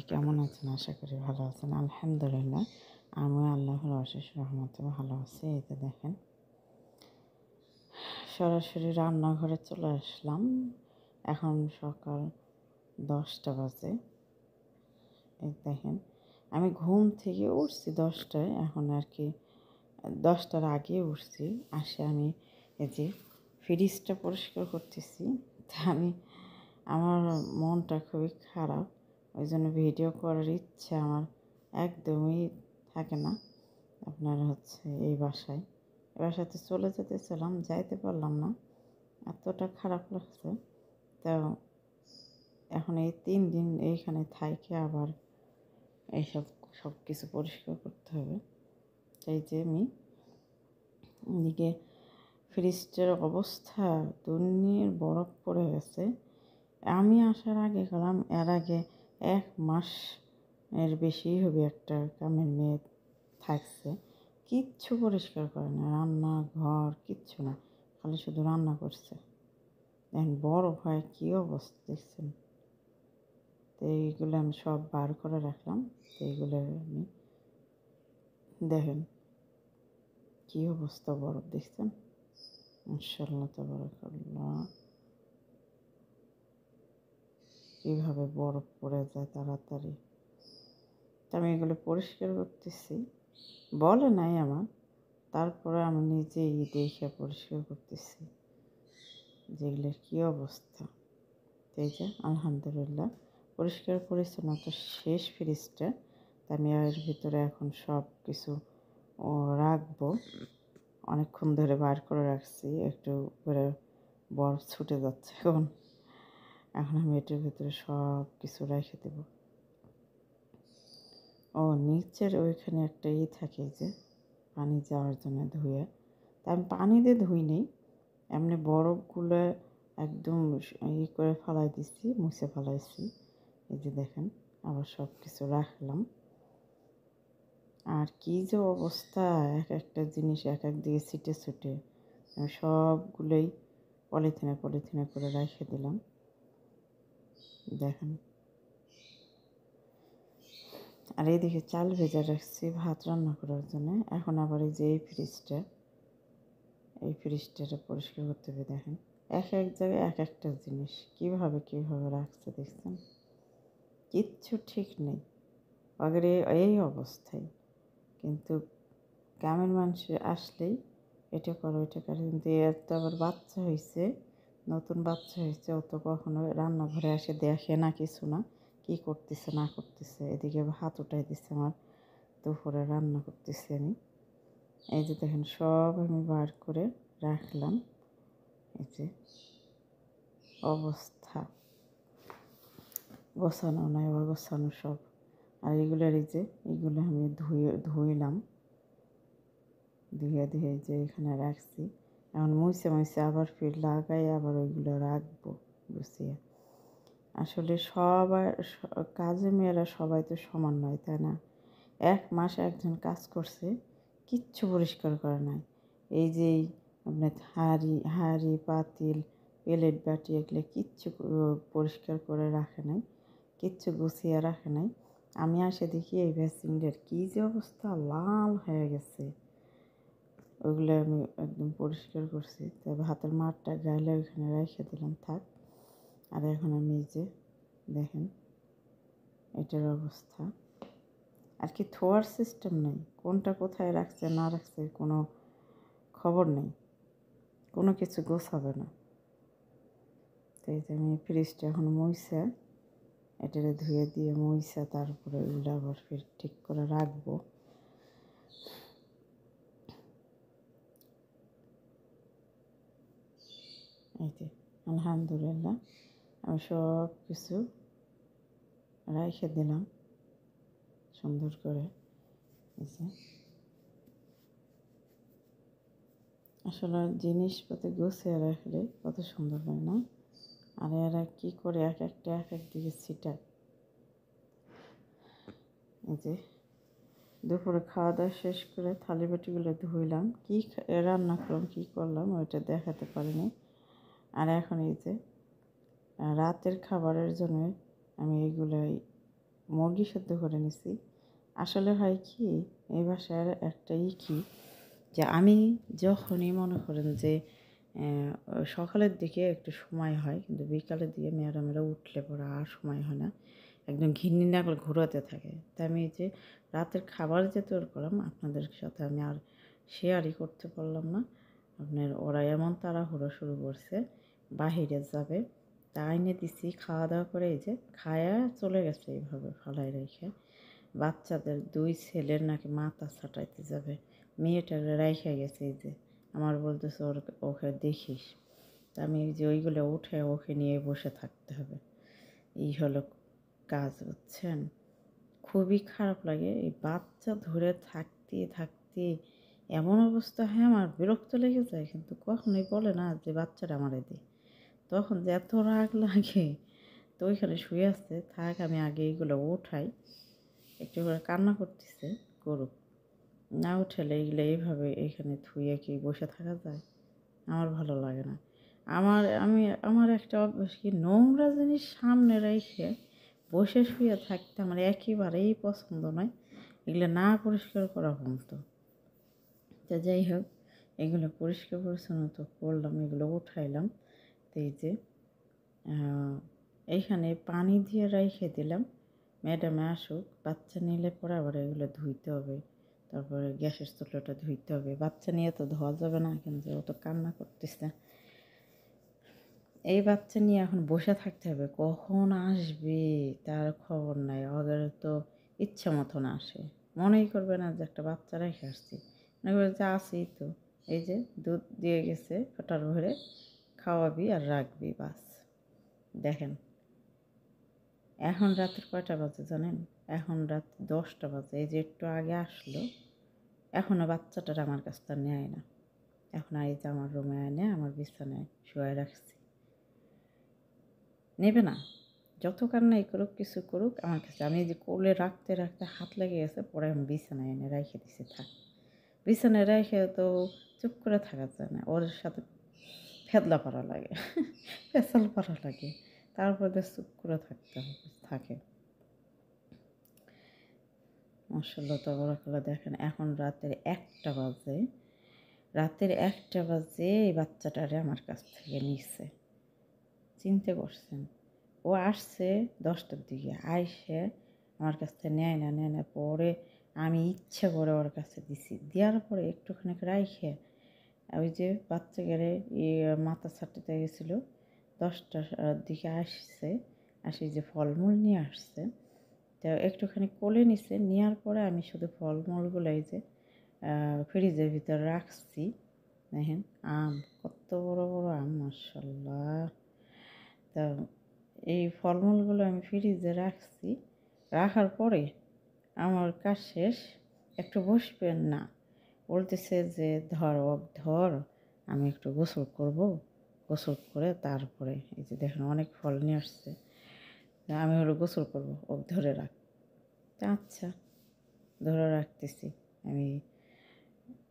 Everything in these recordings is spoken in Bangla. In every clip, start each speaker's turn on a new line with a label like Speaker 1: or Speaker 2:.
Speaker 1: কেমন আছেন? আশা করি ভালো আছেন। আলহামদুলিল্লাহ আমি আল্লাহর অশেষ রহমতে ভালো আছি। এই যে দেখেন সরাসরি রান্নাঘরে চলে আসলাম। এখন সকাল 10টা বাজে। এই দেখেন আমি ঘুম থেকে উঠছি 10টায়, এখন আর কি 10টার আগে উঠছি। আমি এই যে ফ্রিজটা পরিষ্কার করতেছি। তা আমার মনটা খুবই খারাপ, ওই জন্য ভিডিও করার ইচ্ছা আমার একদমই থাকে না। আপনার এই বাসাতে চলে যেতেছিলাম, যাইতে পারলাম না, এতটা খারাপ লাগছে। তো এখন এই 3 দিন এইখানে থাইকে আবার সব কিছু পরিষ্কার করতে হবে। তাই যে আমি এদিকে ফ্রিজটার অবস্থা দুনিয়ার বরফ পড়ে গেছে। আমি আসার আগে গেলাম, এর আগে 1 মাস এর বেশি হবে একটা কামের মেয়ে থাকছে, কিচ্ছু পরিষ্কার করে না, রান্নাঘর কিচ্ছু না, খালি শুধু রান্না করছে। দেখেন বরফ হয় কী অবস্থা দেখছেন। তো এইগুলো আমি সব বার করে রাখলাম। তো এইগুলো আমি দেখেন কী অবস্থা, বরফ দেখছেন। মাশাআল্লাহ তাবারাকাল্লাহ, কীভাবে বরফ পড়ে যায় তাড়াতাড়ি। তো আমি এগুলো পরিষ্কার করতেছি, বলে নাই আমার, তারপরে আমি নিজেই দেখে পরিষ্কার করতেছি যেগুলোর কী অবস্থা। এই যে আলহামদুলিল্লাহ পরিষ্কার পরিচ্ছন্নতা শেষ ফ্রিজটা। তা আমি এর ভিতরে এখন সব কিছু রাখবো। অনেকক্ষণ ধরে বার করে রাখছি, একটু করে বরফ ছুটে যাচ্ছে এখন আমি এটার ভিতরে সব কিছু রেখে দেব। নিচের ওইখানে একটা থাকে যে পানি যাওয়ার জন্য ধুয়ে, তা আমি পানি দিয়ে ধুই নেই, এমনি বরফগুলো একদম করে ফেলাই দিচ্ছি, মুছে ফেলাইছি। এই যে দেখেন আবার সব কিছু রাখলাম। আর কি যে অবস্থা, এক একটা জিনিস এক এক দিকে ছিটে ছুটে সবগুলোই পলিথিনে করে রেখে দিলাম। দেখেন আর এইদিকে চাল ভেজে রাখছি ভাত রান্না করার জন্য। এখন আবার এই যে এই ফ্রিজটা পরিষ্কার করতে হবে। দেখেন এক এক জায়গায় এক একটা জিনিস কীভাবে রাখছে দেখছেন, কিচ্ছু ঠিক নেই আগের এই অবস্থায়। কিন্তু গ্রামের মানুষ আসলেই এটা করো ওইটা করো, কিন্তু এর তো আবার বাচ্চা হয়েছে, নতুন বাচ্চা হয়েছে, ও তো কখনো রান্নাঘরে এসে দেখে না কিছু না, কী করতেছে না করতেছে। এদিকে ভাত উঠাই দিচ্ছে আমার, দুপুরে রান্না করতেছি আমি। এই যে দেখেন সব আমি বার করে রাখলাম। এই যে অবস্থা, গোছানো নাই অগোছানো সব। আর এগুলো আমি ধুইলাম, ধুয়ে যে এখানে রাখছি। এখন মুছে আবার ফির লাগাই আবার ওইগুলো রাখবো গুছিয়ে। আসলে কাজে মেয়েরা সবাই তো সমান নয়, তাই না? 1 মাস একজন কাজ করছে, কিচ্ছু পরিষ্কার করে নাই। এই যে আপনার হাঁড়ি পাতিল প্লেট বাটি এগুলো কিচ্ছু পরিষ্কার করে রাখে নাই, কিচ্ছু গুছিয়ে রাখে নাই। আমি দেখি এই বেসিনটার কী যে অবস্থা, লাল হয়ে গেছে। ওইগুলো আমি একদম পরিষ্কার করছি। তবে হাতের মারটা গাইলে ওইখানে রেখে দিলাম থাক। আর এখন আমি এই যে দেখেন এটার অবস্থা, আর কি থোয়ার সিস্টেম নেই, কোনটা কোথায় রাখছে না রাখছে কোনো খবর নেই, কোনো কিছু গোছাবে না। তো এই যে আমি ফ্রিজটা এখন এটারে ধুয়ে দিয়ে তারপরে ওইগুলো আবার ফির ঠিক করে রাখবো। এই যে আলহামদুলিল্লাহ আমি সব কিছু রেখে দিলাম সুন্দর করে। এই যে আসলে জিনিসপত্র গুছিয়ে রাখলে কত সুন্দর হয় না? আর এরা কী করে এক এক দিকে ছিটায়। এই যে দুপুরে খাওয়া দাওয়া শেষ করে থালি বাটিগুলো ধুইলাম, রান্না করলাম কী করলাম ওইটা দেখাতে পারিনি। আর এখন এই যে রাতের খাবারের জন্য আমি এইগুলোই মুরগি সেদ্ধ করে নিছি। আসলে হয় কি, এই বাসার একটা কি, যে আমি যখনই মনে করেন যে সকালের দিকে একটু সময় হয়, কিন্তু বিকালের দিকে ম্যাডামেরা উঠলে পরে আর সময় হয় না, একদম ঘিন্নি না করে ঘোরাতে থাকে। তাই আমি এই যে রাতের খাবার যে তৈরি করলাম আপনাদের সাথে আমি আর শেয়ারই করতে পারলাম না। আপনার ওরা এমন তাড়াহুড়ো শুরু করছে, বাহিরে যাবে, তা এনে দিছি, খাওয়া দাওয়া করে এই যে খায়া চলে গেছে এইভাবে ফালাই রেখে। বাচ্চাদের 2 ছেলের নাকি মাথা ছাটাইতে যাবে, মেয়েটার রাইখা গেছে এই যে, আমার বলতেছে ওকে দেখিস। তা আমি এই যে ওইগুলো উঠে ওকে নিয়ে বসে থাকতে হবে, এই হলো কাজ, বুঝছেন। খুবই খারাপ লাগে এই বাচ্চা ধরে থাকতে থাকতে, এমন অবস্থা হয় আমার বিরক্ত লেগে যায়, কিন্তু কখনোই বলে না যে বাচ্চাটা আমারে দে। তখন যে এত রাগ লাগে, তো ওইখানে শুয়ে আসছে, থাক আমি আগে এইগুলো উঠাই, একটু করে কান্না করতেছে, করুক, না উঠালে এইগুলো এইভাবে এখানে থুয়ে কি বসে থাকা যায়? আমার ভালো লাগে না। আমার একটা অভ্যাস কি, নোংরা জিনিস সামনে রেখে বসে শুয়ে থাকতে আমার একেবারেই পছন্দ নয়। এগুলো না পরিষ্কার করা ভালো। তা যাই হোক, এগুলো পরিষ্কার পরিচ্ছন্ন তো করলাম, এগুলো উঠাইলাম। তো এই যে এইখানে পানি দিয়ে রেখে দিলাম, ম্যাডামে আসুক, বাচ্চা নিলে পরে আবার এগুলো ধুইতে হবে, তারপরে গ্যাসের চুলাটা ধুইতে হবে। বাচ্চা নিয়ে তো ধোয়া যাবে না, কিন্তু ও তো কান্না করতেছে। এই বাচ্চা নিয়ে এখন বসে থাকতে হবে, কখন আসবে তার খবর নাই। ওদের তো ইচ্ছা মতন আসে, মনেই করবে না যে একটা বাচ্চা রেখে আসছি, মনে করবে যে আসি তো, এই যে দুধ দিয়ে গেছে ফোটার ভরে, খাওয়াবি আর রাখবি, বাস। দেখেন এখন রাতের কয়টা বাজে জানেন? এখন রাত 10টা বাজে। এই যে একটু আগে আসলো, এখনও বাচ্চাটার আমার কাছ থেকে নেয় না। এখন এই যে আমার রুমে এনে আমার বিছানায় শুয়ে রাখছি, নেবে না। যত কান্নাই করুক, কিছু করুক, আমার কাছে, আমি এই যে কোলে রাখতে রাখতে হাত লেগে গেছে, পরে আমি বিছানায় এনে রেখে দিছি, থাক। বিছানায় রেখে তো চুপ করে থাকা যায় না, ওর সাথে ফেদলা পারা লাগে, পেঁচাল পারা লাগে, তারপরে চুপ করে থাকতে হবে, থাকে। মাশাআল্লাহ তাবারাকাল্লাহ। দেখেন এখন রাতের 1টা বাজে, এই বাচ্চাটারে আমার কাছ থেকে নিচ্ছে। চিনতে করছেন, ও আসছে 10টার দিকে, আইসে আমার কাছ থেকে নেয় না, পরে আমি ইচ্ছে করে ওর কাছে দিছি, দেওয়ার পরে একটুখানি রাইখে ওই যে বাচ্চাকে মাথা ছাটাতে গেছিলো, 10টার দিকে আসছে, আসি যে ফলমূল নিয়ে আসছে, তো একটুখানি কোলে নিছে, নেওয়ার পরে আমি শুধু ফলমূলগুলো এই যে ফ্রিজের ভিতরে রাখছি। দেখেন আম, কত বড় বড় আম, মাশাআল্লাহ। তা এই ফলমূলগুলো আমি ফ্রিজে রাখছি, রাখার পরে আমার কাজ শেষ, একটু বসবেন না, বলতেছে যে ধর আমি একটু গোসল করব, গোসল করে তারপরে এই যে দেখেন অনেক ফল নিয়ে আসছে, আমি হলো গোসল করব, ধরে রাখ। আচ্ছা, ধরে রাখতেছি আমি।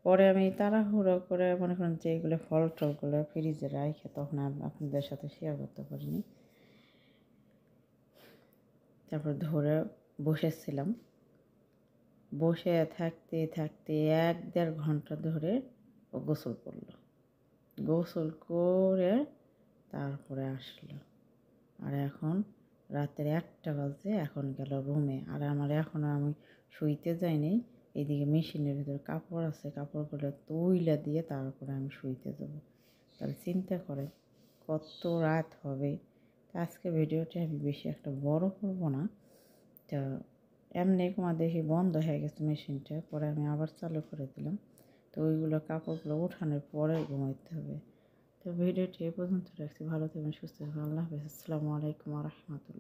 Speaker 1: পরে আমি তাড়াহুড়ো করে মনে করেন যে এগুলো ফল টলগুলো ফ্রিজে রাখে তখন আপনাদের সাথে শেয়ার করতে পারিনি। তারপর ধরে বসেছিলাম, বসে থাকতে থাকতে 1-1.5 ঘন্টা ধরে ও গোসল করলো, গোসল করে তারপরে আসলো। আর এখন রাতের 1টা বাজে, এখন গেল রুমে। আর আমার এখনও আমি শুইতে যাইনি, এইদিকে মেশিনের ভিতরে কাপড় আছে, কাপড়গুলো তুইলা দিয়ে তারপরে আমি শুইতে যাব। তাহলে চিন্তা করেন কত রাত হবে। তা আজকে ভিডিওটি আমি বেশি একটা বড় করব না। তো এমনি দেখি বন্ধ হয়ে গেছে মেশিনটা, পরে আমি আবার চালু করে দিলাম। তো ওইগুলো কাপড়গুলো উঠানোর পরে ঘুমাইতে হবে। তো ভিডিওটি এ পর্যন্ত রাখছি, ভালো থাকবেন, সুস্থ থাকবেন, আল্লাহ হাফেজ, আসসালামু আলাইকুম ওয়া রাহমাতুল্লাহ।